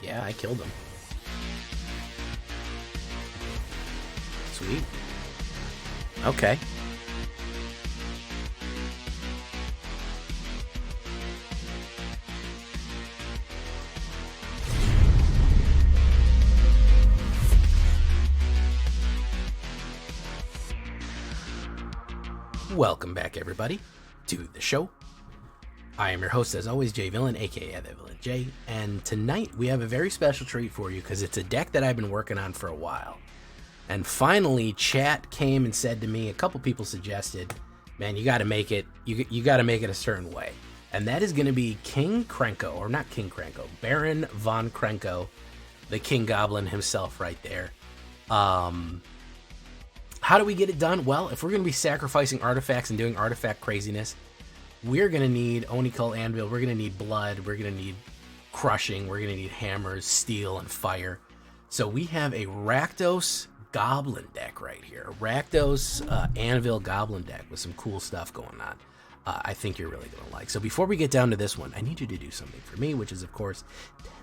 Yeah, I killed him. Sweet. Okay. Welcome back, everybody, to the show. I am your host, as always, Jay Villain, aka The Villain Jay, and tonight we have a very special treat for you because it's a deck that I've been working on for a while. And finally, chat came and said to me, a couple people suggested, man, you got to make it, you got to make it a certain way. And that is going to be King Krenko, or not King Krenko, Baron von Krenko, the King Goblin himself right there. How do we get it done? Well, if we're going to be sacrificing artifacts and doing artifact craziness, we're going to need Oni-Cult Anvil, we're going to need blood, we're going to need crushing, we're going to need hammers, steel, and fire. So we have a Rakdos Goblin deck right here. Rakdos Anvil Goblin deck with some cool stuff going on. I think you're really going to like. So before we get down to this one, I need you to do something for me, which is, of course,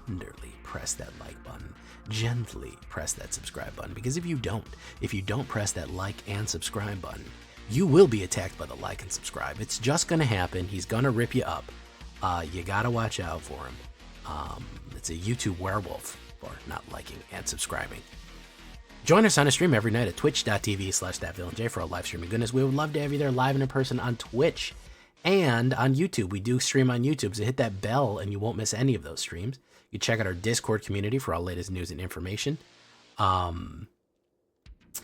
tenderly press that like button. Gently press that subscribe button, because if you don't press that like and subscribe button, you will be attacked by the like and subscribe. It's just going to happen. He's going to rip you up. You got to watch out for him. It's a YouTube werewolf for not liking and subscribing. Join us on a stream every night at twitch.tv/thatvillainj for a live streaming goodness. We would love to have you there live and in person on Twitch and on YouTube. We do stream on YouTube, so hit that bell and you won't miss any of those streams. You check out our Discord community for all latest news and information.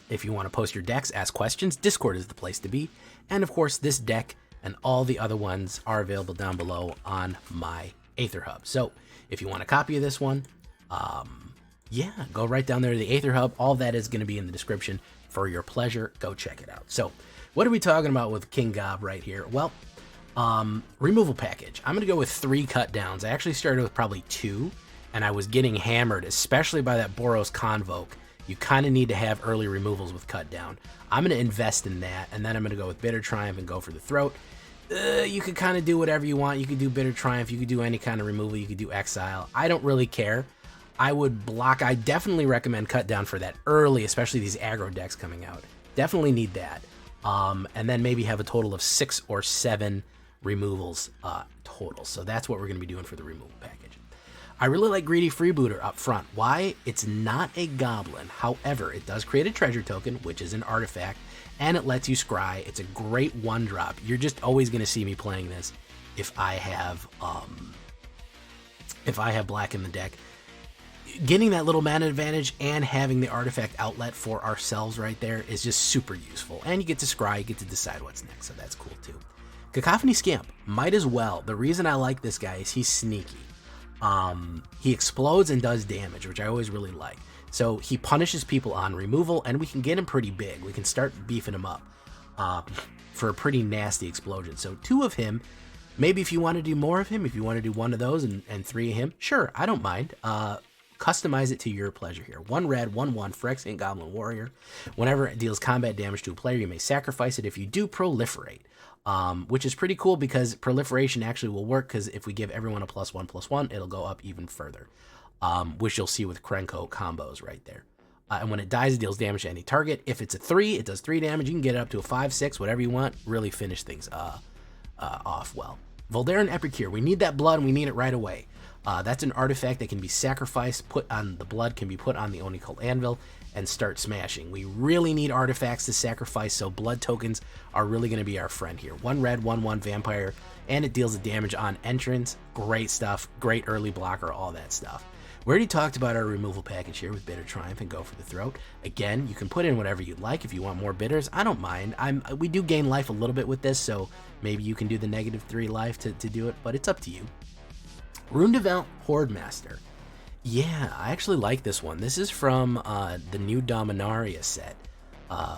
If you want to post your decks, ask questions, Discord is the place to be. And of course, this deck and all the other ones are available down below on my AetherHub. So if you want a copy of this one, yeah, go right down there to the AetherHub. All that is going to be in the description for your pleasure. Go check it out. So what are we talking about with King Gob right here? Well, removal package. I'm going to go with 3 cut downs. I actually started with probably 2, and I was getting hammered, especially by that Boros Convoke. You kind of need to have early removals with cut down. I'm going to invest in that, and then I'm going to go with Bitter Triumph and go for the Throat. You could kind of do whatever you want. You could do Bitter Triumph. You could do any kind of removal. You could do Exile. I don't really care. I would block. I definitely recommend cut down for that early, especially these aggro decks coming out. Definitely need that. And then maybe have a total of 6 or 7 removals total. So that's what we're going to be doing for the removal package. I really like Greedy Freebooter up front. Why? It's not a goblin. However, it does create a treasure token, which is an artifact, and it lets you scry. It's a great 1-drop. You're just always going to see me playing this if I have black in the deck. Getting that little mana advantage and having the artifact outlet for ourselves right there is just super useful. And you get to scry, you get to decide what's next, so that's cool too. Cacophony Scamp, might as well. The reason I like this guy is he's sneaky. He explodes and does damage, which I always really like. So he punishes people on removal, and we can get him pretty big. We can start beefing him up for a pretty nasty explosion. So 2 of him. Maybe if you want to do more of him, if you want to do 1 of those and 3 of him, sure, I don't mind. Customize it to your pleasure here. 1 red, 1/1, Phyrexian Goblin Warrior. Whenever it deals combat damage to a player, you may sacrifice it. If you do, proliferate. Which is pretty cool because proliferation actually will work, because if we give everyone a +1/+1, it'll go up even further, which you'll see with Krenko combos right there. And when it dies, it deals damage to any target. If it's a 3, it does 3 damage. You can get it up to a 5, 6, whatever you want. Really finish things off well. Voldaren Epicure, we need that blood and we need it right away. That's an artifact that can be sacrificed, put on the blood, can be put on the Oni-Cult Anvil, and start smashing. We really need artifacts to sacrifice, so blood tokens are really going to be our friend here. 1 red, 1/1 vampire, and it deals the damage on entrance. Great stuff, great early blocker, all that stuff. We already talked about our removal package here with Bitter Triumph and Go for the Throat. Again, you can put in whatever you like. If you want more bitters, I don't mind. We do gain life a little bit with this, so maybe you can do the -3 life to do it, but it's up to you. Rundevout Hordemaster. Yeah, I actually like this one. This is from the new Dominaria set.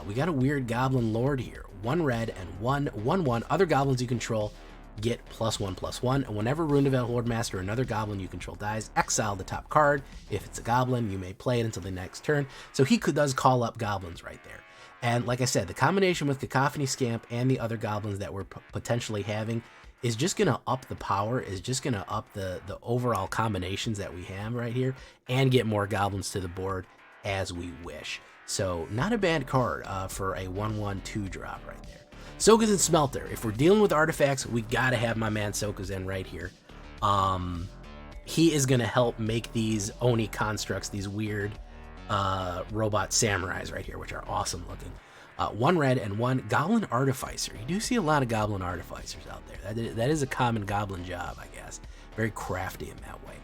We got a weird Goblin Lord here. 1 red and 1/1. Other goblins you control get +1/+1. And whenever Rundevout Hordemaster or another goblin you control dies, exile the top card. If it's a goblin, you may play it until the next turn. So he does call up goblins right there. And like I said, the combination with Cacophony Scamp and the other goblins that we're potentially having is just going to up the power, is just going to up the overall combinations that we have right here, and get more goblins to the board as we wish. So not a bad card for a 1/1/2 drop right there. Sokazen Smelter. If we're dealing with artifacts, we got to have my man Sokazen right here. He is going to help make these Oni constructs, these weird robot samurais right here, which are awesome looking. 1 red and 1 Goblin Artificer. You do see a lot of Goblin Artificers out there. That is a common Goblin job, I guess. Very crafty in that way.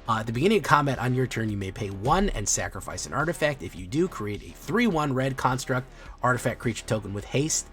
At the beginning of combat on your turn, you may pay 1 and sacrifice an artifact. If you do, create a 3/1 red construct artifact creature token with haste.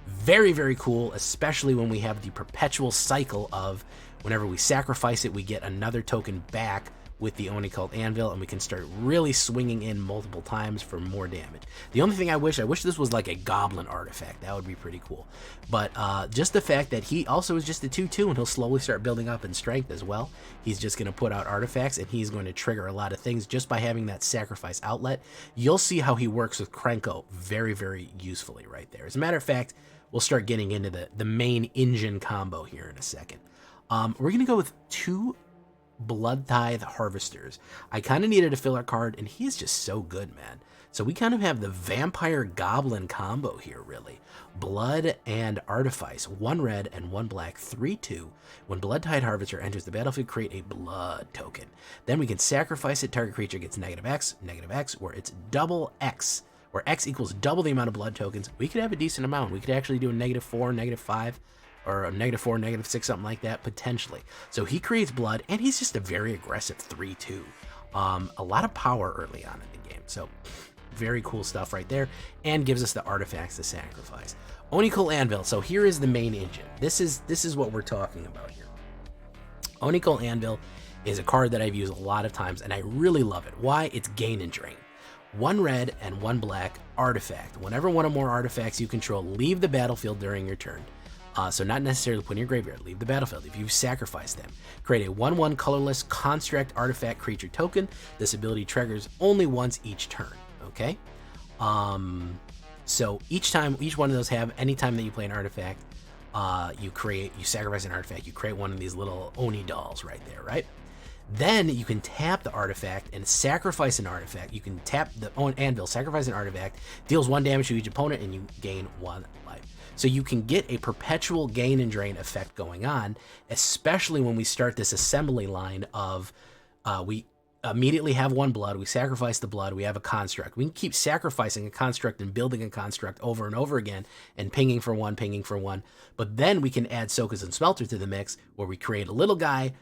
Very, very cool, especially when we have the perpetual cycle of whenever we sacrifice it, we get another token back with the Oni called Anvil, and we can start really swinging in multiple times for more damage. The only thing I wish this was like a Goblin artifact. That would be pretty cool. But just the fact that he also is just a 2/2, and he'll slowly start building up in strength as well. He's just going to put out artifacts, and he's going to trigger a lot of things just by having that sacrifice outlet. You'll see how he works with Krenko very, very usefully right there. As a matter of fact, we'll start getting into the main engine combo here in a second. We're going to go with 2 Blood Tithe Harvesters. I kind of needed a filler card, and he is just so good, man. So we kind of have the Vampire Goblin combo here, really. Blood and Artifice. 1 red and 1 black, 3/2. When Blood Tithe Harvester enters the battlefield, create a blood token. Then we can sacrifice it. Target creature gets -X, where it's double X, where X equals double the amount of blood tokens. We could have a decent amount. We could actually do a -4, -5. Or a -4, -6, something like that, potentially. So he creates blood, and he's just a very aggressive 3/2. A lot of power early on in the game. So very cool stuff right there, and gives us the artifacts to sacrifice. Onikul Anvil. So here is the main engine. This is what we're talking about here. Onikul Anvil is a card that I've used a lot of times, and I really love it. Why? It's gain and drain. 1 red and 1 black artifact. Whenever one or more artifacts you control leave the battlefield during your turn, so not necessarily put in your graveyard, leave the battlefield. If you sacrifice them, create a 1/1 colorless construct artifact creature token. This ability triggers only once each turn, okay? So each one of those have, anytime that you play an artifact, you sacrifice an artifact, you create one of these little Oni dolls right there, right? Then you can tap the artifact and sacrifice an artifact. You can tap the Anvil, sacrifice an artifact, deals 1 damage to each opponent, and you gain 1 life. So you can get a perpetual gain and drain effect going on, especially when we start this assembly line of we immediately have 1 blood, we sacrifice the blood, we have a construct. We can keep sacrificing a construct and building a construct over and over again and pinging for 1, but then we can add Sokazen Smelter to the mix, where we create a little guy,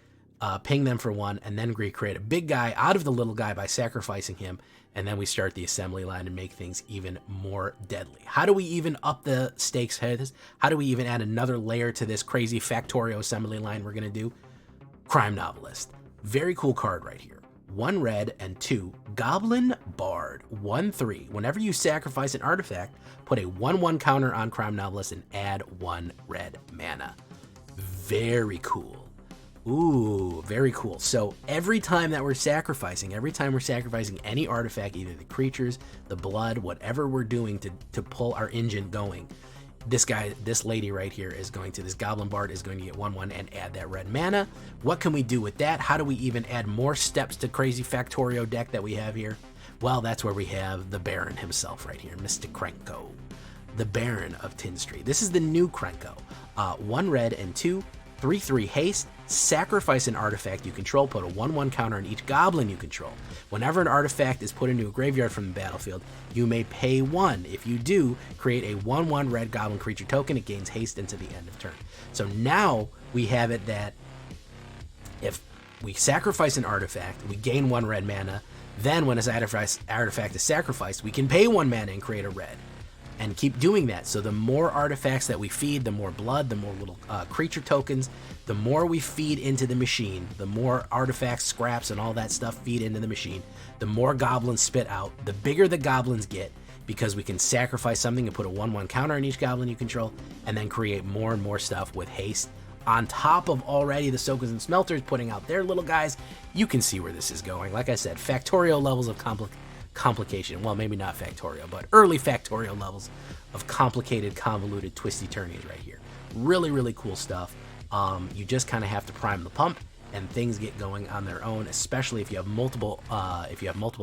ping them for 1, and then we create a big guy out of the little guy by sacrificing him, and then we start the assembly line and make things even more deadly. How do we even up the stakes? How do we even add another layer to this crazy Factorio assembly line we're going to do? Crime Novelist. Very cool card right here. 1 red and 2 Goblin Bard. 1/3. Whenever you sacrifice an artifact, put a 1/1 counter on Crime Novelist and add 1 red mana. Very cool. Ooh, very cool. So every time we're sacrificing any artifact, either the creatures, the blood, whatever we're doing to pull our engine going, this lady right here this Goblin Bard is going to get 1/1 and add that red mana. What can we do with that? How do we even add more steps to crazy Factorio deck that we have here? Well, that's where we have the Baron himself right here, Mr. Krenko, the Baron of Tin Street. This is the new Krenko. 1 red and 2, 3/3 haste. Sacrifice an artifact you control, put a 1/1 counter on each goblin you control. Whenever an artifact is put into a graveyard from the battlefield, you may pay 1. If you do, create a 1/1 red goblin creature token. It gains haste into the end of turn. So now we have it that if we sacrifice an artifact, we gain 1 red mana. Then when this artifact is sacrificed, we can pay 1 mana and create a red. And keep doing that. So the more artifacts that we feed, the more blood, the more little creature tokens, the more we feed into the machine, the more artifacts, scraps, and all that stuff feed into the machine, the more goblins spit out, the bigger the goblins get, because we can sacrifice something and put a 1/1 counter on each goblin you control, and then create more and more stuff with haste. On top of already the Sokazen Smelters putting out their little guys, you can see where this is going. Like I said, Factorio levels of complication. Well, maybe not Factorio, but early Factorio levels of complicated, convoluted, twisty turnies right here. Really, really cool stuff. You just kind of have to prime the pump, and things get going on their own, especially if you have multiple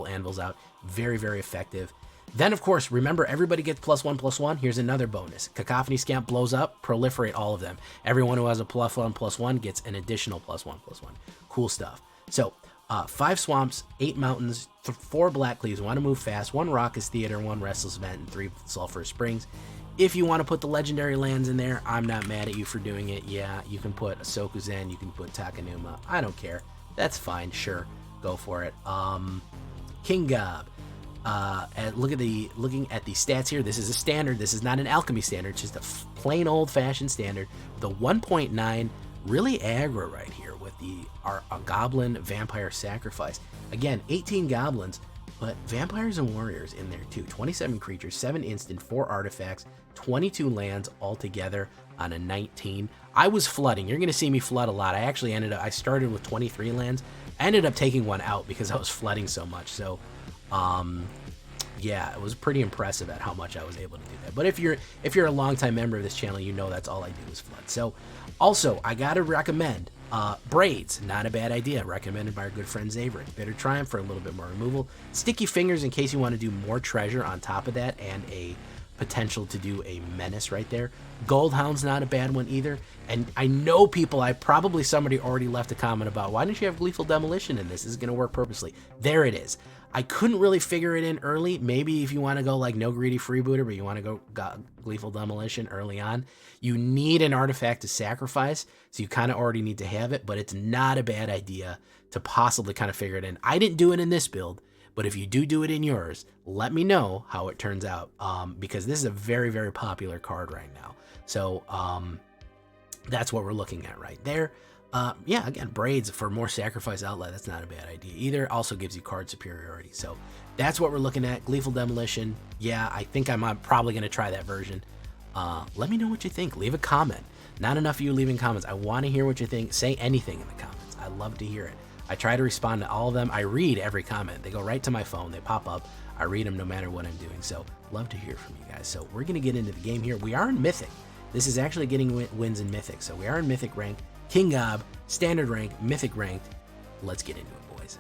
anvils out. Very, very effective. Then, of course, remember, everybody gets +1/+1. Here's another bonus. Cacophony Scamp blows up, proliferate all of them. Everyone who has a +1/+1 gets an additional +1/+1. Cool stuff. So, 5 swamps, 8 mountains, 4 black cleaves, 1 to move fast, 1 raucous theater, 1 restless vent, and 3 sulfur springs. If you want to put the legendary lands in there, I'm not mad at you for doing it. Yeah, you can put Sokuzen, you can put Takanuma. I don't care. That's fine. Sure, go for it. King Gob. Looking at the stats here, this is a standard. This is not an alchemy standard. It's just a plain old-fashioned standard. The 1.9, really aggro right here with a goblin vampire sacrifice. Again, 18 goblins, but vampires and warriors in there too. 27 creatures, 7 instant, 4 artifacts, 22 lands altogether on a 19. I was flooding. You're going to see me flood a lot. I started with 23 lands. I ended up taking one out because I was flooding so much. So, yeah, it was pretty impressive at how much I was able to do that. But if you're a longtime member of this channel, you know that's all I do is flood. So, also, I got to recommend Braids. Not a bad idea. Recommended by our good friend Xavier. Bitter Triumph for a little bit more removal. Sticky Fingers in case you want to do more treasure on top of that, and a potential to do a menace right there. Goldhound's not a bad one either. And I know somebody already left a comment about, why didn't you have Gleeful Demolition in this? This is going to work purposely. There it is. I couldn't really figure it in early. Maybe if you want to go like no greedy freebooter, but you want to go Gleeful Demolition early on, you need an artifact to sacrifice, so you kind of already need to have it, but it's not a bad idea to possibly kind of figure it in. I didn't do it in this build, but if you do it in yours, let me know how it turns out, because this is a very, very popular card right now. So that's what we're looking at right there. Yeah, again, Braids for more sacrifice outlet, that's not a bad idea either. Also gives you card superiority. So that's what we're looking at. Gleeful Demolition. Yeah, I think I'm probably going to try that version. Let me know what you think. Leave a comment. Not enough of you leaving comments. I want to hear what you think. Say anything in the comments. I love to hear it. I try to respond to all of them. I read every comment. They go right to my phone. They pop up. I read them no matter what I'm doing. So love to hear from you guys. So we're going to get into the game here. We are in Mythic. This is actually getting wins in Mythic. So we are in Mythic rank. King Gob, standard rank, Mythic ranked. Let's get into it, boys.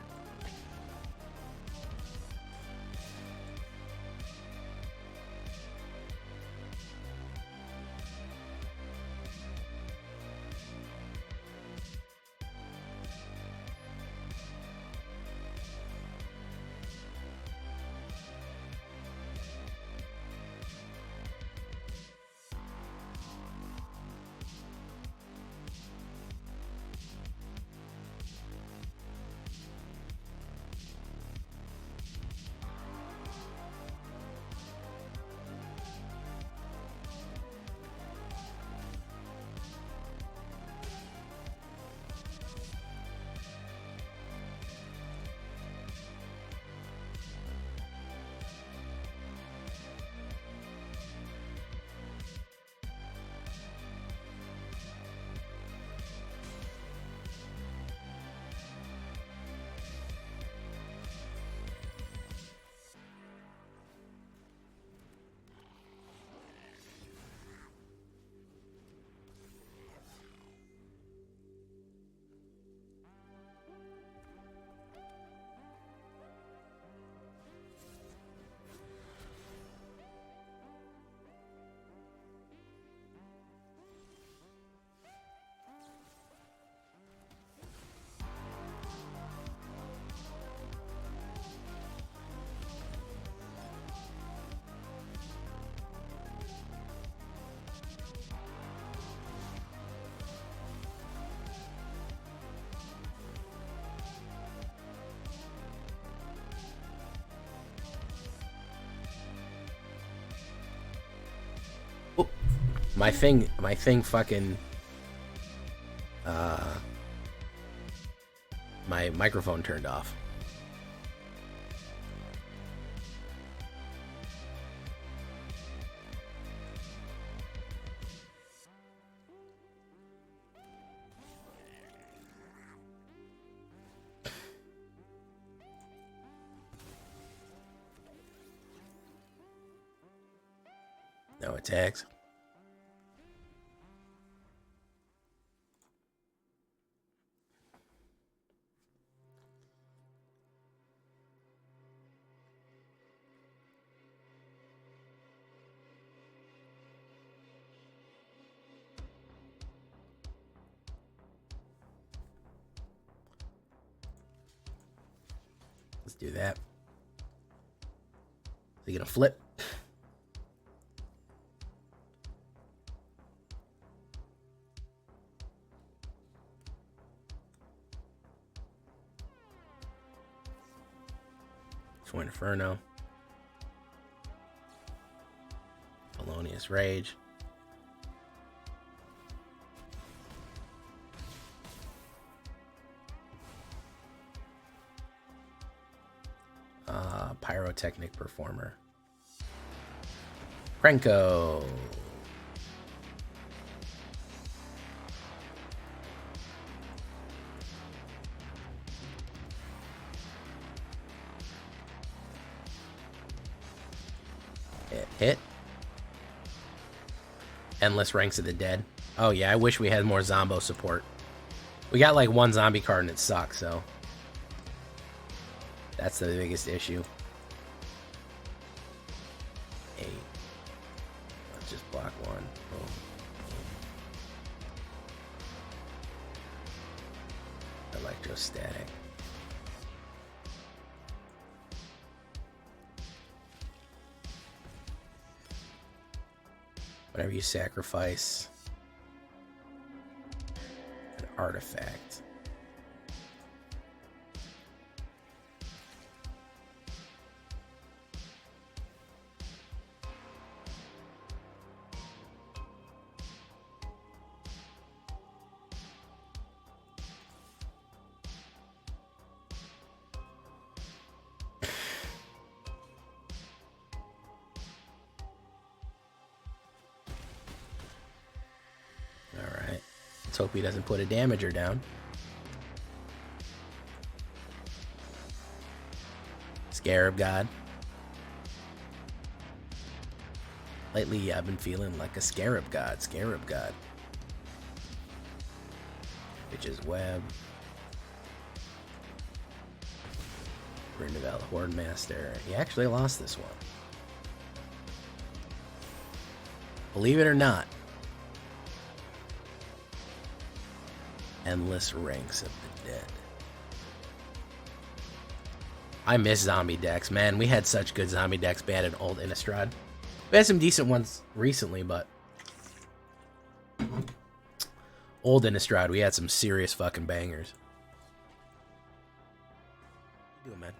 My thing fucking, my microphone turned off. No attacks. Let's do that. Is he gonna flip? Twin Inferno. Felonious Rage. Pyrotechnic Performer. Krenko. Hit. Endless Ranks of the Dead. Oh yeah, I wish we had more Zombo support. We got like one zombie card and it sucks, so that's the biggest issue. 8. Let's just block 1. Boom. Electrostatic. Whenever you sacrifice an artifact. Let's hope he doesn't put a damager down. Scarab God. Lately, I've been feeling like a Scarab God. Scarab God. Witch's Web. Rindavel Horde Master. He actually lost this one. Believe it or not. Endless Ranks of the Dead. I miss zombie decks, man. We had such good zombie decks banned in old Innistrad. We had some decent ones recently, but old Innistrad, we had some serious fucking bangers. What you doing, man?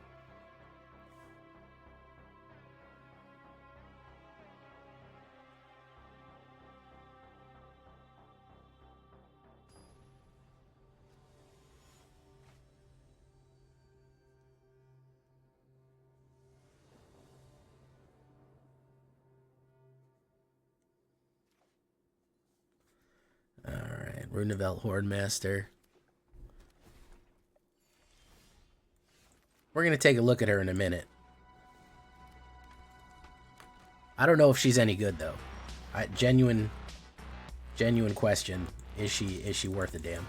Rindavel Horde Master. We're going to take a look at her in a minute. I don't know if she's any good, though. Genuine question. Is she worth a damn?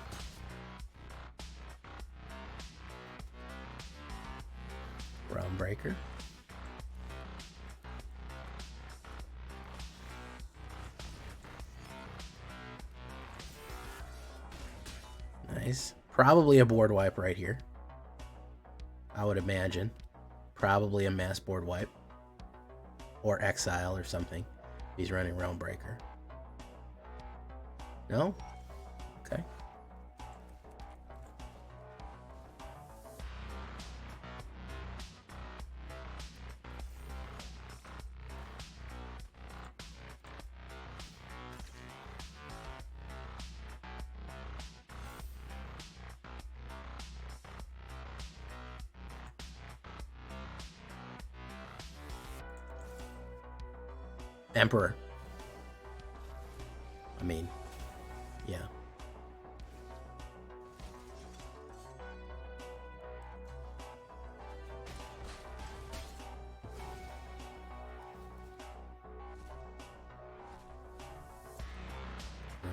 Realm Breaker. Nice. Probably a board wipe right here. I would imagine. Probably a mass board wipe. Or exile or something. He's running Realm Breaker. No? Okay. Emperor. I mean, yeah.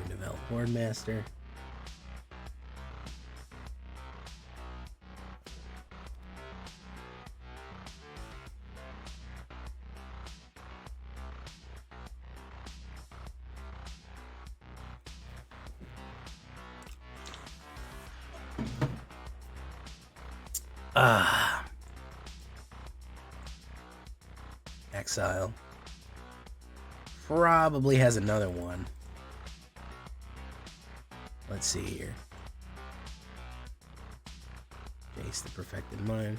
Develop Horde Master. exile. Probably has another one. Let's see here. Jace the Perfected Mind.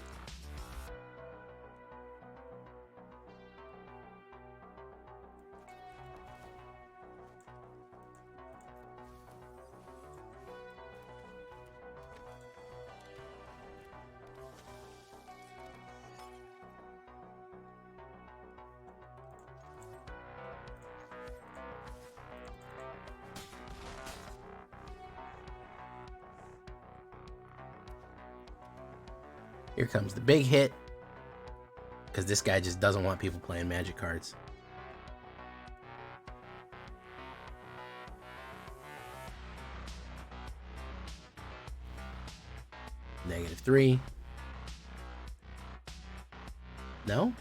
Here comes the big hit. Because this guy just doesn't want people playing Magic cards. -3. No?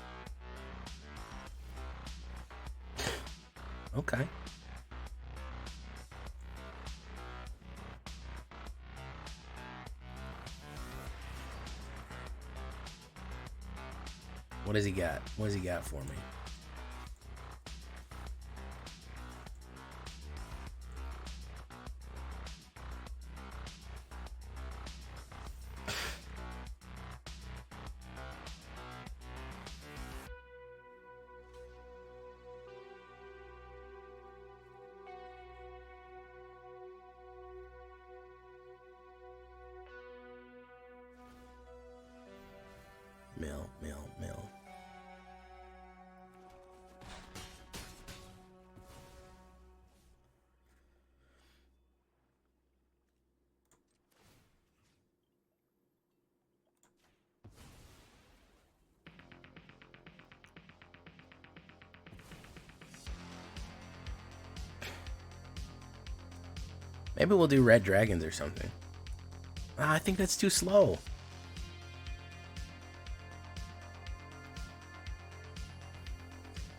Okay. What does he got? What does he got for me? Mill. Maybe we'll do red dragons or something. I think that's too slow.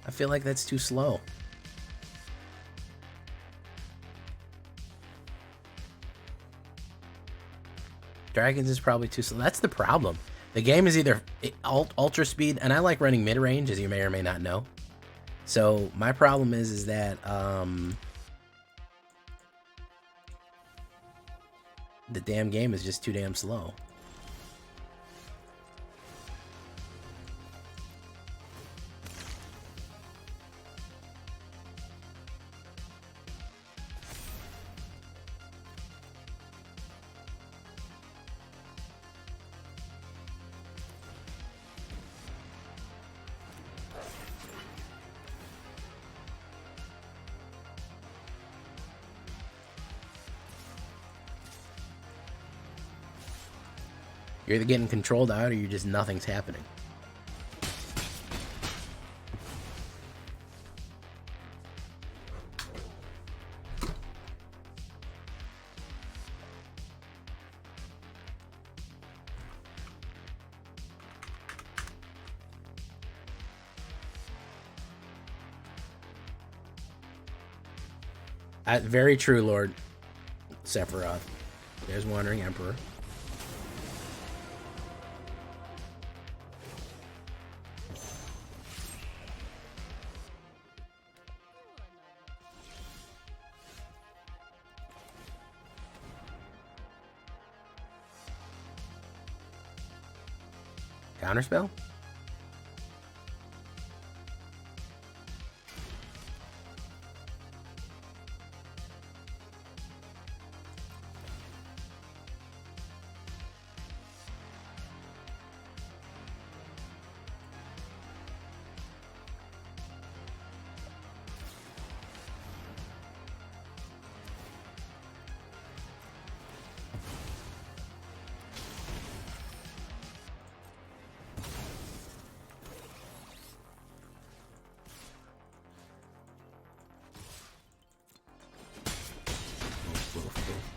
I feel like that's too slow. Dragons is probably too slow. That's the problem. The game is either ultra speed, and I like running mid-range, as you may or may not know. So my problem is that the damn game is just too damn slow. You're either getting controlled out or you're just nothing's happening. Very true, Lord Sephiroth. There's Wandering Emperor. Counterspell?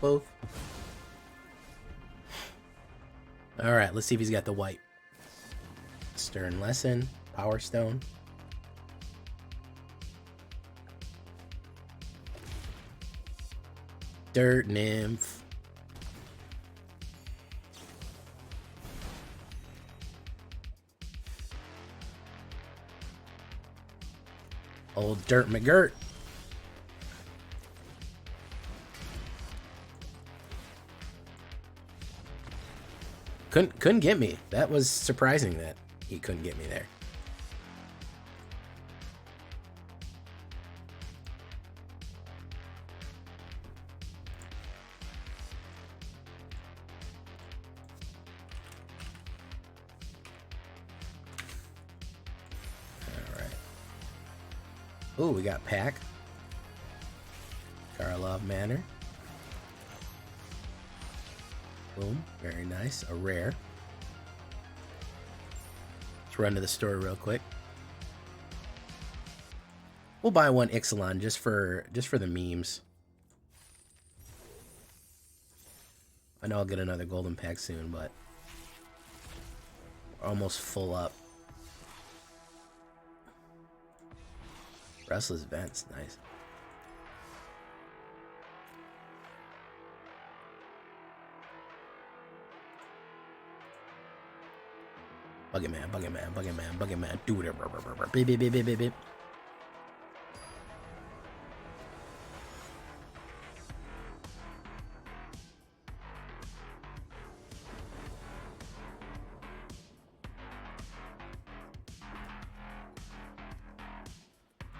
Both. Alright, let's see if he's got the white. Stern Lesson, Power Stone. Dirt Nymph. Old Dirt McGirt. Couldn't get me. That was surprising that he couldn't get me there. Oh, we got Pack. Karlov Manor. Boom. Very nice. A rare. Let's run to the store real quick. We'll buy one Ixalan just for the memes. I know I'll get another golden pack soon, but we're almost full up. Restless Vents, nice. Bucket Man, Bucket Man, Bucket Man, Bucket Man, do it. Beep, beep, beep, beep, beep, beep.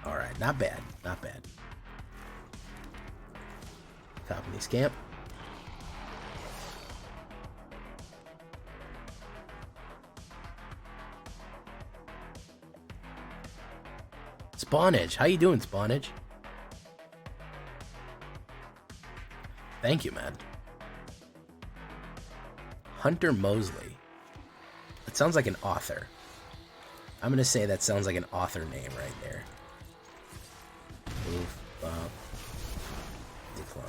Alright, not bad, not bad. Company Scamp. Spawnage, how you doing, Spawnage? Thank you, man. Hunter Mosley. That sounds like an author. I'm gonna say that sounds like an author name right there. Move, bump, decline.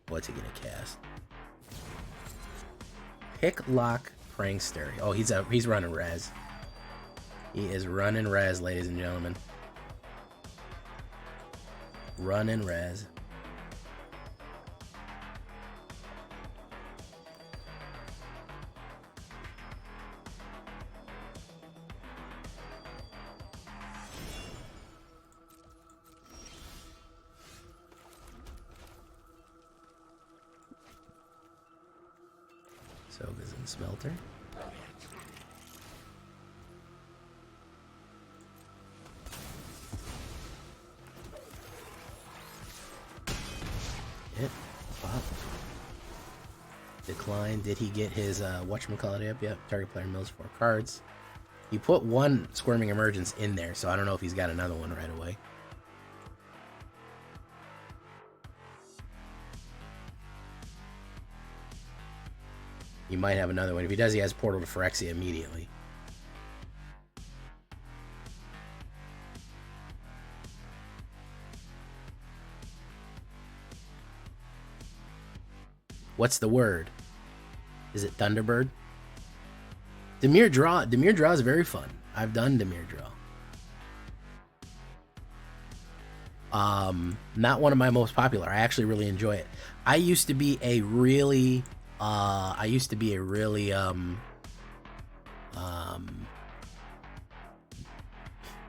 What's he gonna cast? Pick Lock Prankster. Oh, he's running res. He is running res, ladies and gentlemen. Running res. Soga's in Smelter. Hit. Pop. Decline. Did he get his whatchamacallit up? Yep. Target player mills 4 cards. He put one Squirming Emergence in there, so I don't know if he's got another one right away. He might have another one. If he does, he has Portal to Phyrexia immediately. What's the word? Is it Thunderbird? Dimir Draw. Dimir Draw is very fun. I've done Dimir Draw. Not one of my most popular. I actually really enjoy it. I used to be a really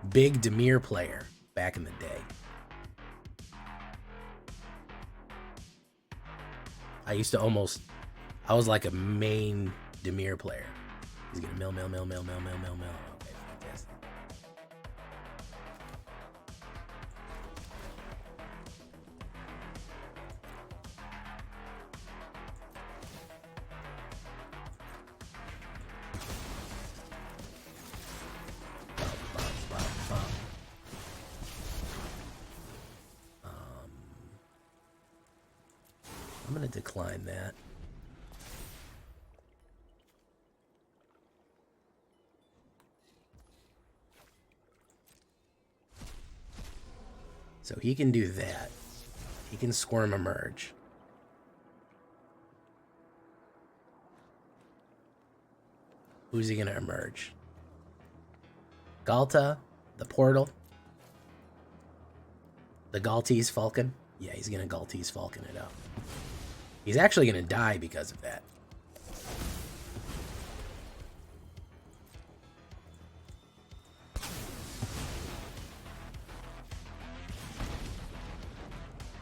big Dimir player back in the day. I was like a main Dimir player. He's gonna mill. Okay, fantastic. I'm gonna decline that. So he can do that. He can Squirm Emerge. Who's he gonna emerge? Galta, the Portal, the Galtese Falcon. Yeah, he's going to Galtese Falcon it up. He's actually going to die because of that.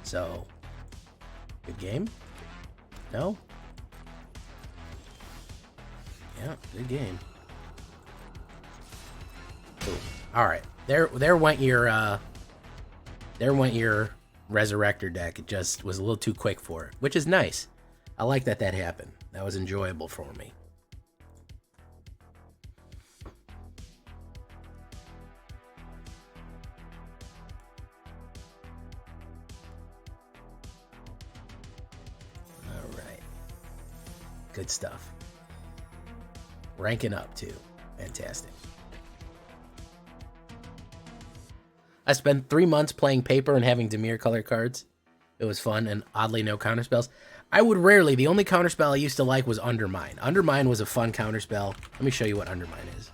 So, good game? No? Yeah, good game. Cool. All right, there went your Resurrector deck. It just was a little too quick for it, which is nice. I like that happened. That was enjoyable for me. All right, good stuff. Ranking up too, fantastic. I spent 3 months playing paper and having Dimir color cards. It was fun and oddly no counterspells. I would rarely. The only counterspell I used to like was Undermine. Undermine was a fun counterspell. Let me show you what Undermine is.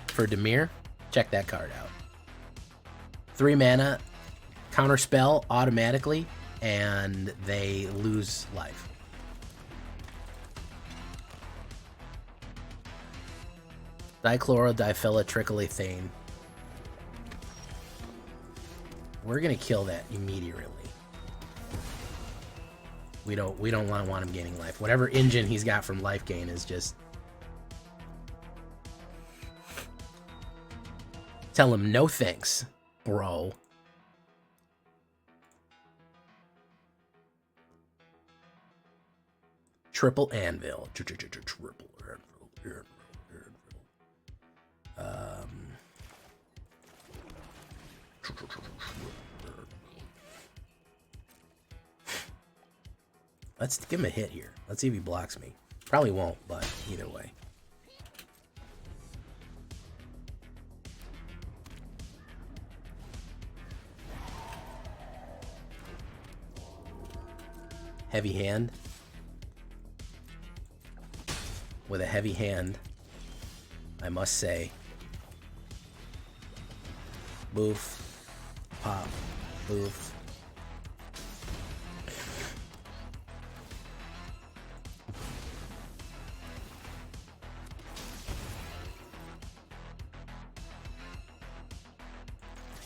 For Dimir, check that card out. 3 mana, counterspell automatically, and they lose life. Dichlorodiphyllotrichoethane. We're gonna kill that immediately. We don't want him gaining life. Whatever engine he's got from life gain is just... Tell him no thanks, bro. Triple Anvil. Triple Anvil. Let's give him a hit here. Let's see if he blocks me. Probably won't, but either way. Heavy hand. With a heavy hand, I must say. Boof. Pop. Boof.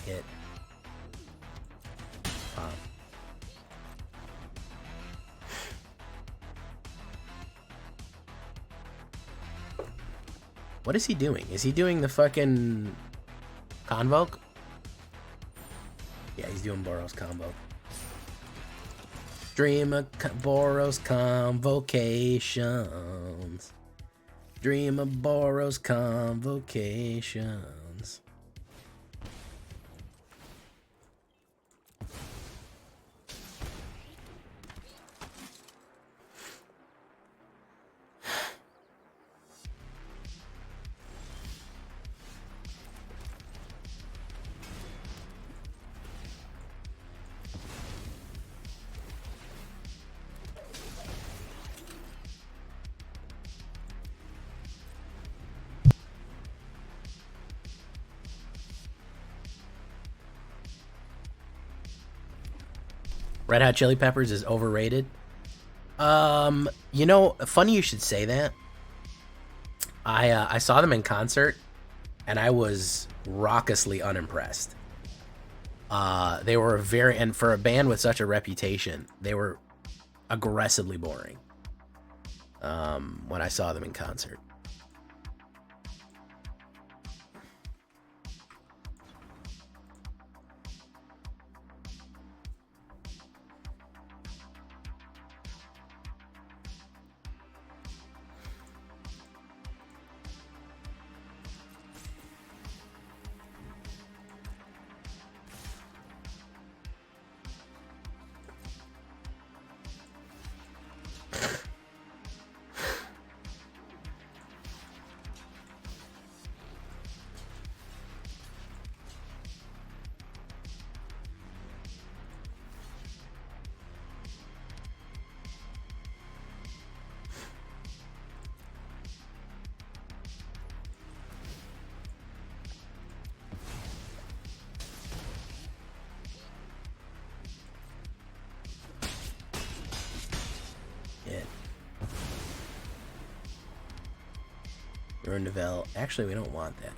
Hit. Pop. What is he doing? Is he doing the fucking Convoke? Yeah, he's doing Boros Combo. Dream of Boros Convocations. Dream of Boros Convocations. Red Hot Chili Peppers is overrated. You know, funny you should say that. I saw them in concert, and I was raucously unimpressed. They were and for a band with such a reputation, they were aggressively boring. When I saw them in concert. Burn to Vel. Actually, we don't want that.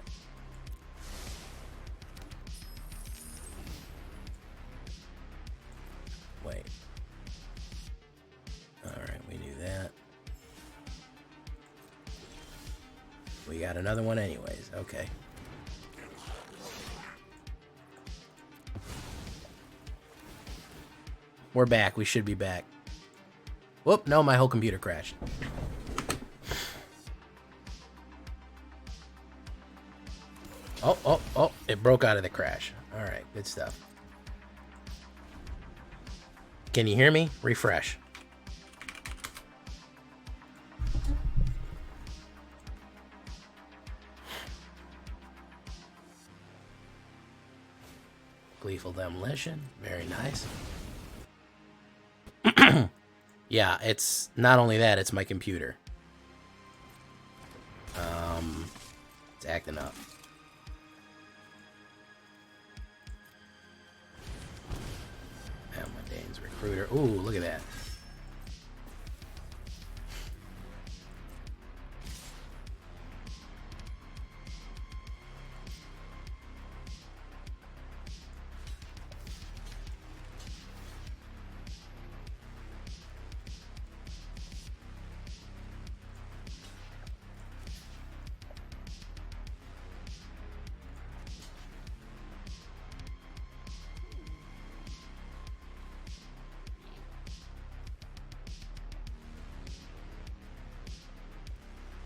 Wait. Alright, we knew that. We got another one anyways. Okay. We're back. We should be back. Whoop, no, my whole computer crashed. Oh, it broke out of the crash. Alright, good stuff. Can you hear me? Refresh. Gleeful Demolition. Very nice. Yeah, it's not only that, it's my computer. It's acting up. Dane's Recruiter. Ooh, look at that.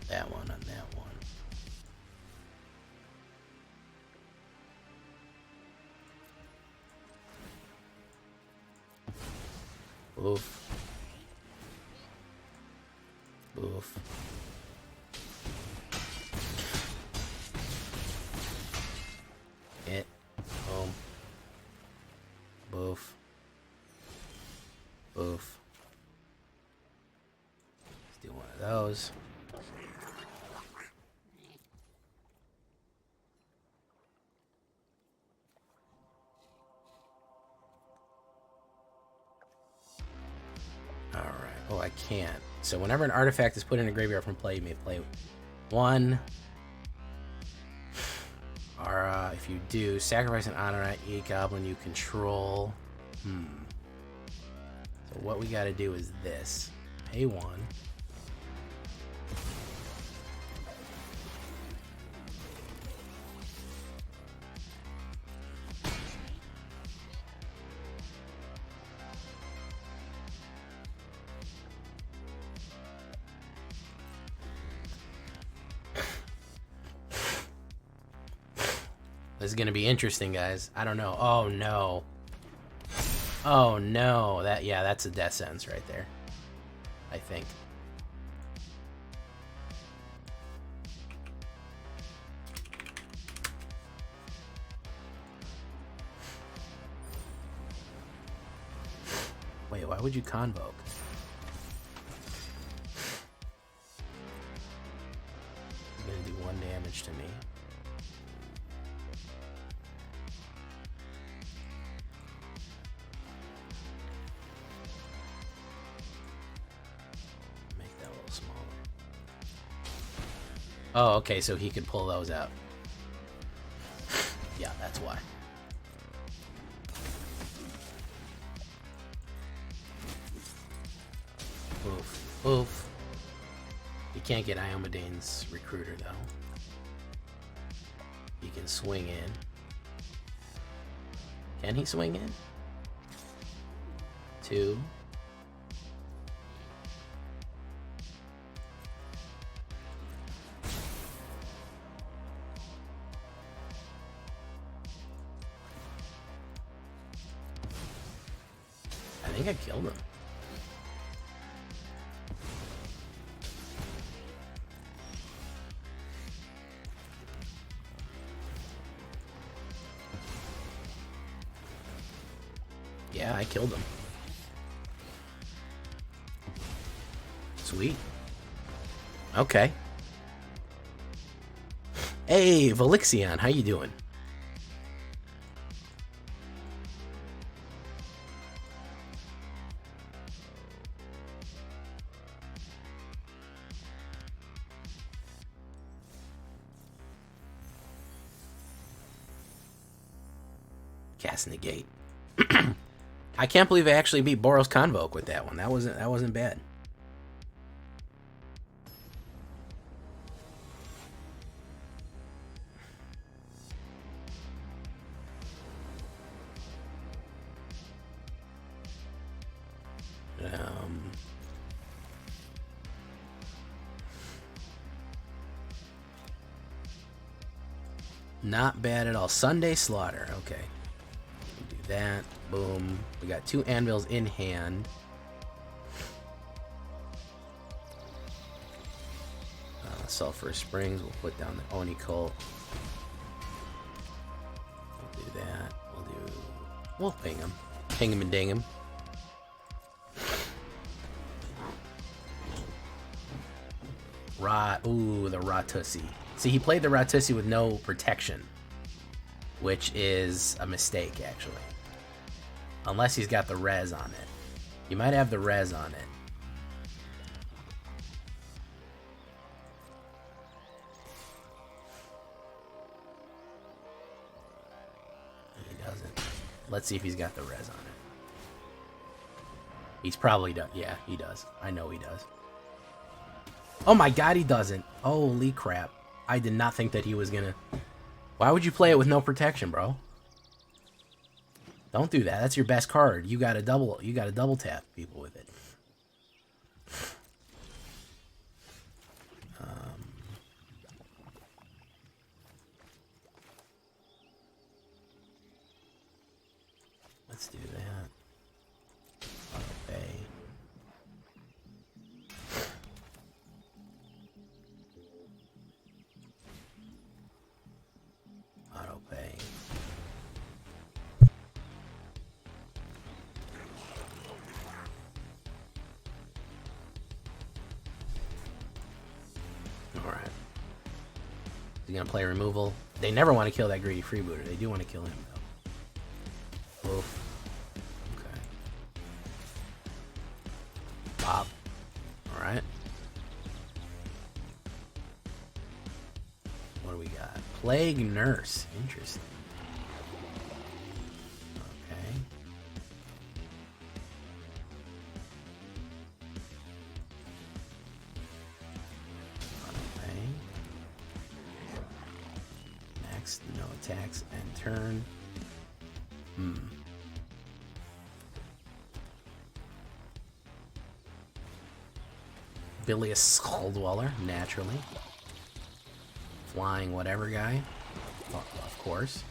That one on that one. Oof. Oof. Hit. Boom. Boof. Boof. Let's do one of those. Oh, I can't. So whenever an artifact is put in a graveyard from play, you may play one. Or if you do, sacrifice an Honorite Goblin you control. So what we got to do is this. Pay one. This is gonna be interesting, guys. I don't know. Oh no. Oh no. That's a death sentence right there. I think. Wait, why would you convoke? He's gonna do 1 damage to me. Oh, okay, so he could pull those out. Yeah, that's why. Oof. Oof. You can't get Iomedane's Recruiter, though. He can swing in. Can he swing in? 2. I think I killed him. Yeah, I killed him. Sweet. Okay. Hey, Velixion, how you doing? Cast Negate. I can't believe I actually beat Boros Convoke with that one. That wasn't bad. Not bad at all. Sunday Slaughter. Okay. Do that. Boom. We got 2 anvils in hand. Sulfur Springs. We'll put down the Oni Cult. We'll do that. We'll ping him. Ping him and ding him. Ooh, the Ratussi. See, he played the Ratussi with no protection, which is a mistake, actually. Unless he's got the res on it. He might have the res on it. He doesn't. Let's see if he's got the res on it. He's probably done. Yeah, he does. I know he does. Oh my god, he doesn't. Holy crap. I did not think that he was gonna... Why would you play it with no protection, bro? Don't do that. That's your best card. You gotta double tap people with it. Let's do that. Okay. He's gonna play removal. They never want to kill that greedy freebooter. They do want to kill him though. Oof. Okay. Pop. Alright. What do we got? Plague Nurse. Interesting. Okay. No attacks and turn. Bilious Skull Dweller, naturally. Flying whatever guy. Well, of course.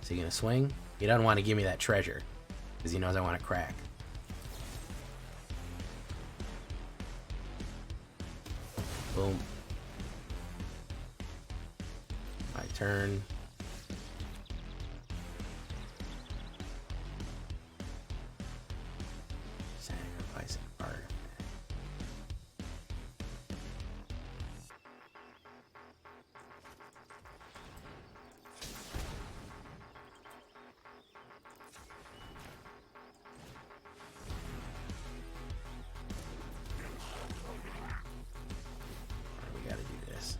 Is he gonna swing? He doesn't want to give me that treasure, because he knows I want to crack. Boom. My turn. Sacrifice an artifact. We gotta do this.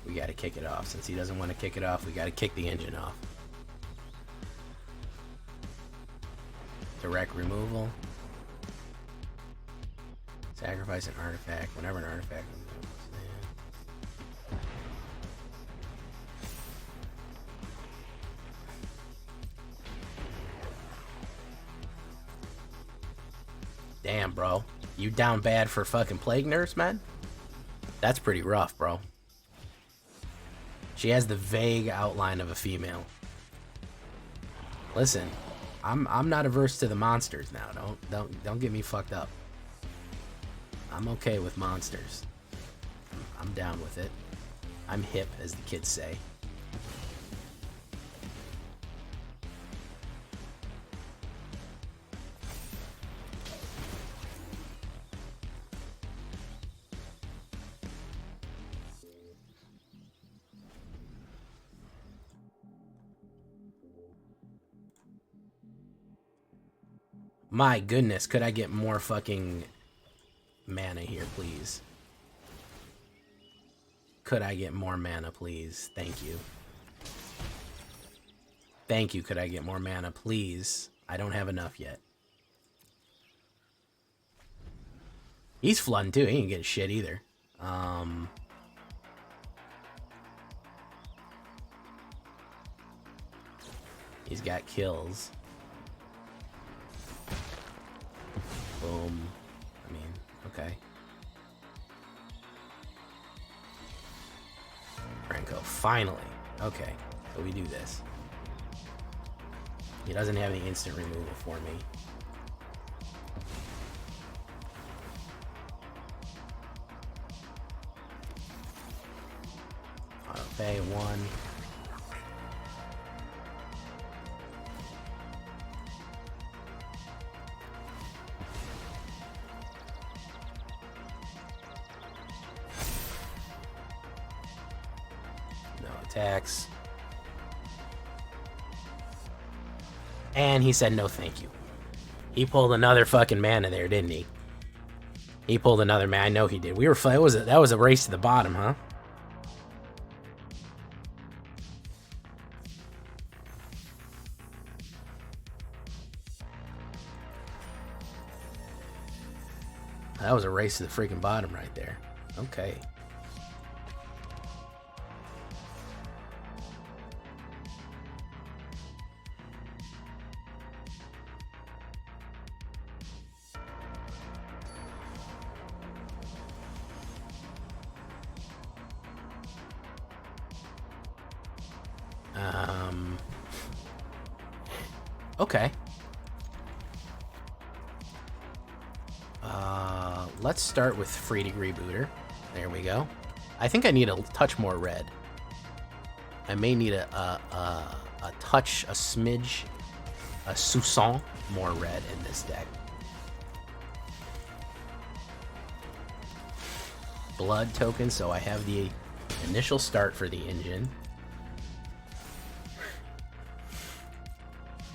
We gotta kick it off. Since he doesn't want to kick it off, we gotta kick the engine off. Direct removal. Sacrifice an artifact. Whenever an artifact removes. Damn, bro. You down bad for fucking Plague Nurse, man? That's pretty rough, bro. She has the vague outline of a female. Listen, I'm not averse to the monsters now. Don't get me fucked up. I'm okay with monsters. I'm down with it. I'm hip, as the kids say. My goodness, could I get more fucking mana here, please? Could I get more mana, please? Thank you. Thank you. Could I get more mana, please? I don't have enough yet. He's flooding too. He ain't getting shit either. He's got kills. Boom. I mean, okay. Krenko, finally. Okay, so we do this. He doesn't have any instant removal for me. Auto-pay, 1. Attacks. And he said no thank you. He pulled another fucking mana there, didn't he? He pulled another mana. I know he did. That was a race to the bottom, huh? That was a race to the freaking bottom right there. Okay. Okay. Let's start with Free Degree Booter. There we go. I think I need a touch more red. I may need a touch, a smidge, a soupçon more red in this deck. Blood token, so I have the initial start for the engine.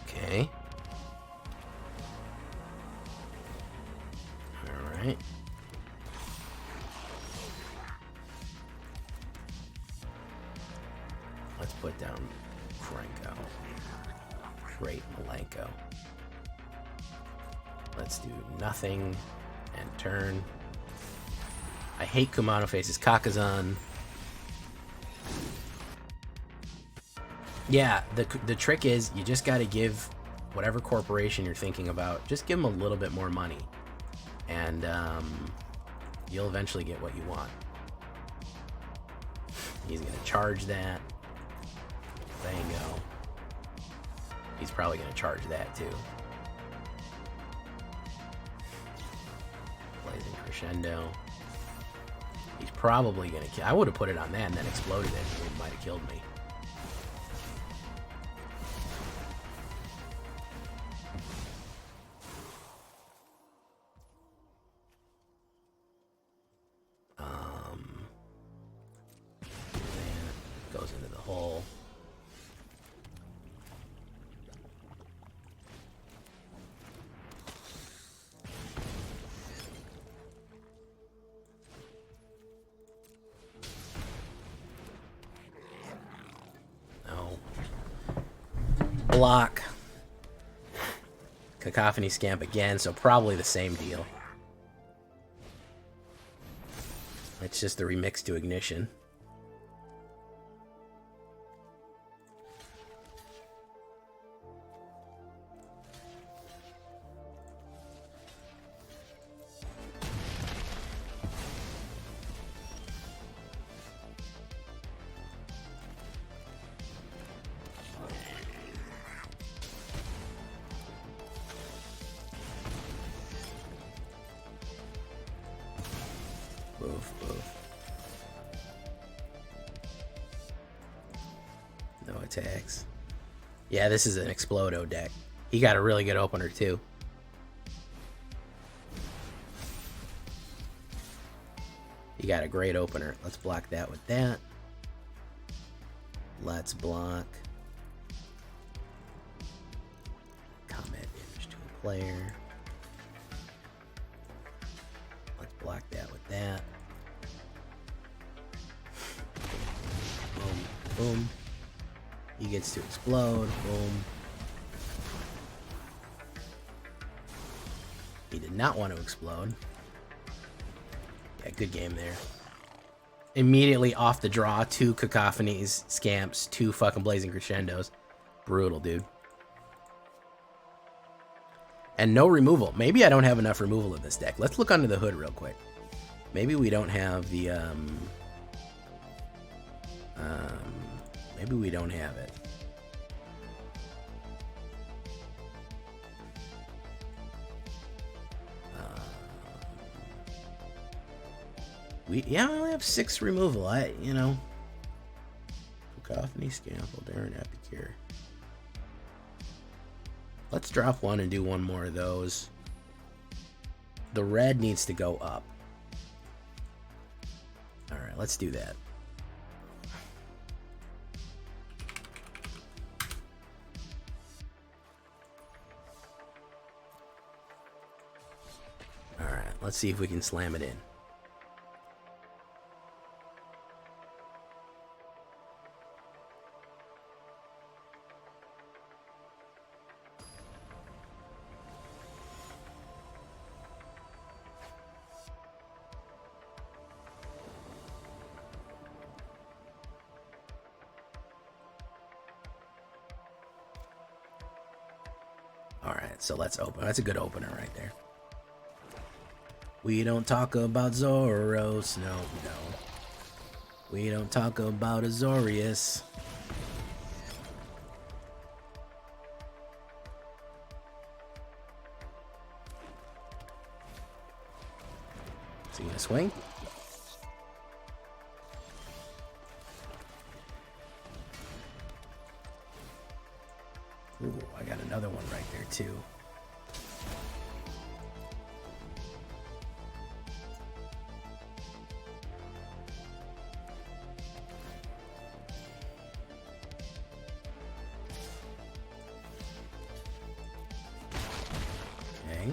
Okay. Alright. Let's put down Krenko. Great Malenko. Let's do nothing and turn. I hate Kumano Face's Kakazan. Yeah, the trick is you just got to give whatever corporation you're thinking about, just give them a little bit more money. And you'll eventually get what you want. He's going to charge that. Bango. He's probably going to charge that too. Blazing Crescendo. He's probably going to kill. I would have put it on that and then exploded it. It might have killed me. Goes into the hole. No. Block. Cacophony Scamp again, so probably the same deal. It's just the remix to Ignition. Move. No attacks. Yeah, this is an Explodo deck. He got a really good opener too. He got a great opener. Let's block that with that. Let's block combat damage to a player. Let's block that with that. Boom, boom. He gets to explode. Boom. He did not want to explode. Yeah, good game there. Immediately off the draw, 2 Cacophonies, Scamps, 2 fucking Blazing Crescendos. Brutal, dude. And no removal. Maybe I don't have enough removal in this deck. Let's look under the hood real quick. Maybe we don't have the, maybe we don't have it. Yeah, I only have 6 removal. You know. Cacophony, Scample, Darren, Epicure. Let's drop 1 and do 1 more of those. The red needs to go up. Alright, let's do that. Alright, let's see if we can slam it in. Alright, so let's open. That's a good opener right there. We don't talk about Zoros. No, no. We don't talk about Azorius. Is he gonna swing? Ooh, I got another one right there too. Okay.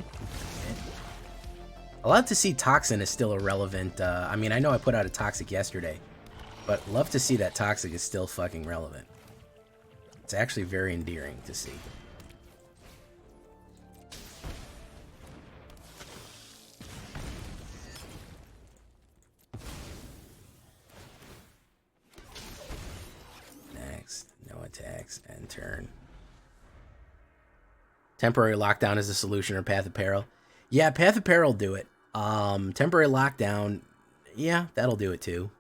I love to see Toxin is still a relevant. I mean, I know I put out a Toxic yesterday, but love to see that Toxic is still fucking relevant. It's actually very endearing to see. Next, no attacks, and turn. Temporary lockdown is a solution, or Path of Peril. Yeah, Path of Peril will do it. Temporary lockdown, yeah, that'll do it too.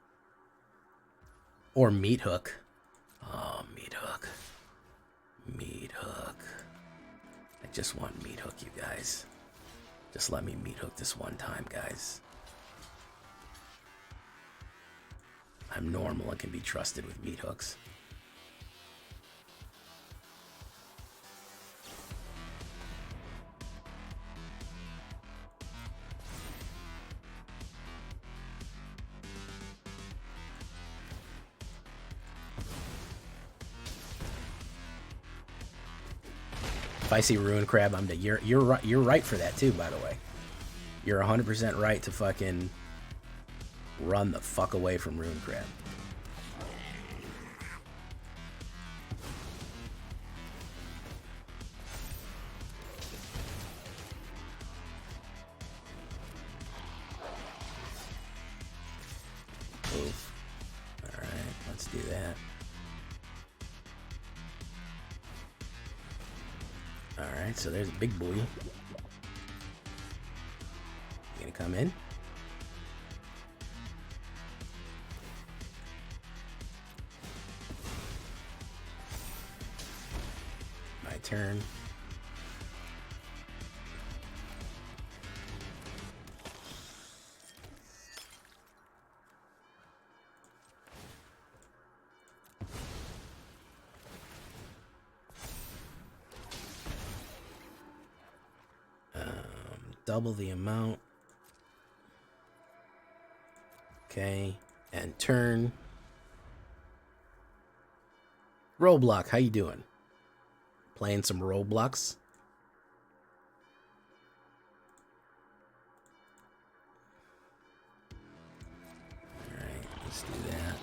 Or Meat Hook. Oh, Meat Hook. Meat Hook. I just want Meat Hook, you guys. Just let me Meat Hook this one time, guys. I'm normal and can be trusted with Meat Hooks. If I see Ruin Crab, I'm dead. You're right for that too, by the way. You're 100% right to fucking run the fuck away from Ruin Crab. Oof. All right, let's do that. Alright, so there's a big boy. You gonna come in? My turn. Double the amount. Okay, and turn. Roblox, how you doing? Playing some Roblox? Alright, let's do that.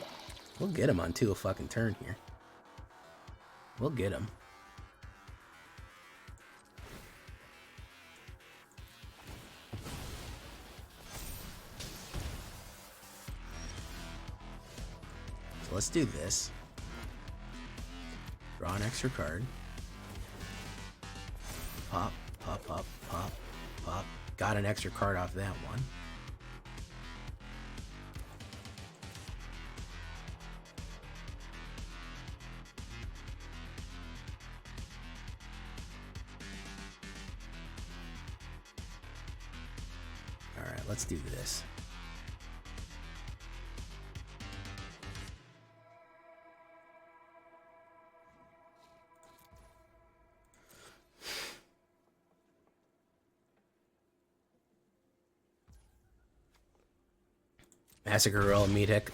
We'll get him on 2 a fucking turn here. We'll get him. So let's do this. Draw an extra card. Pop, pop, pop, pop, pop. Got an extra card off that one. Alright, let's do this. Massacre Roll MYTHIC.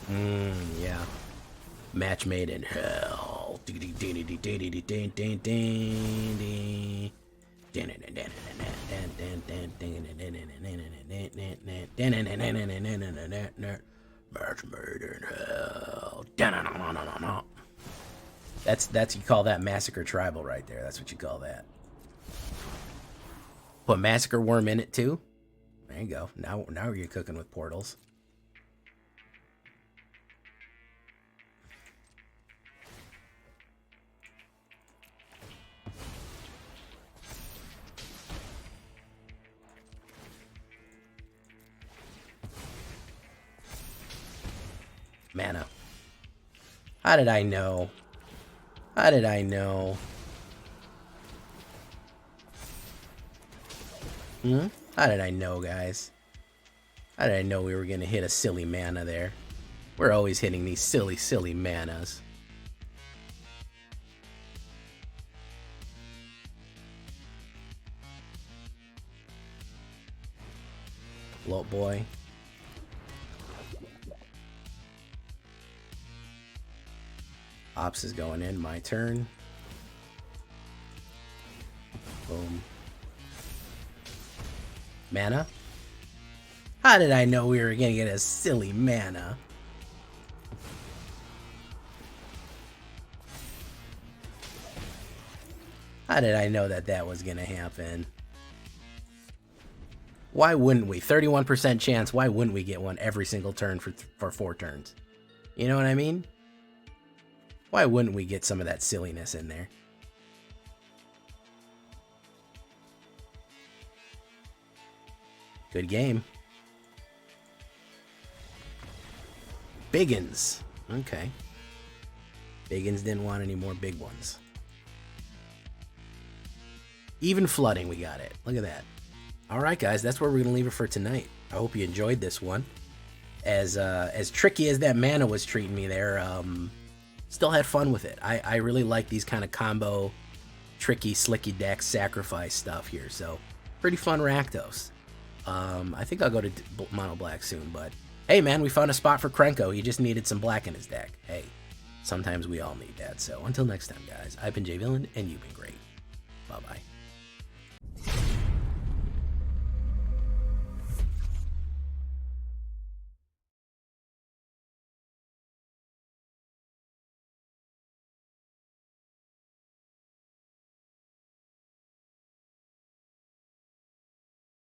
Yeah. Match made in hell. Match made in hell. That's you call that Massacre Tribal right there. That's what you call that. Put Massacre Worm in it too. There you go. Now you're cooking with portals. Mana. How did I know? How did I know? How did I know, guys? How did I know we were going to hit a silly mana there? We're always hitting these silly, silly manas. Float boy. Ops is going in, my turn. Boom. Mana? How did I know we were gonna get a silly mana? How did I know that was gonna happen? Why wouldn't we? 31% chance, why wouldn't we get one every single turn for 4 turns? You know what I mean? Why wouldn't we get some of that silliness in there? Good game. Biggins. Okay. Biggins didn't want any more big ones. Even flooding, we got it. Look at that. Alright guys, that's where we're going to leave it for tonight. I hope you enjoyed this one. As tricky as that mana was treating me there, still had fun with it. I really like these kind of combo, tricky, slicky deck sacrifice stuff here. So, pretty fun Rakdos. I think I'll go to Mono Black soon, but hey man, we found a spot for Krenko. He just needed some black in his deck. Hey, sometimes we all need that. So, until next time guys, I've been Villainy, and you've been great. Bye-bye.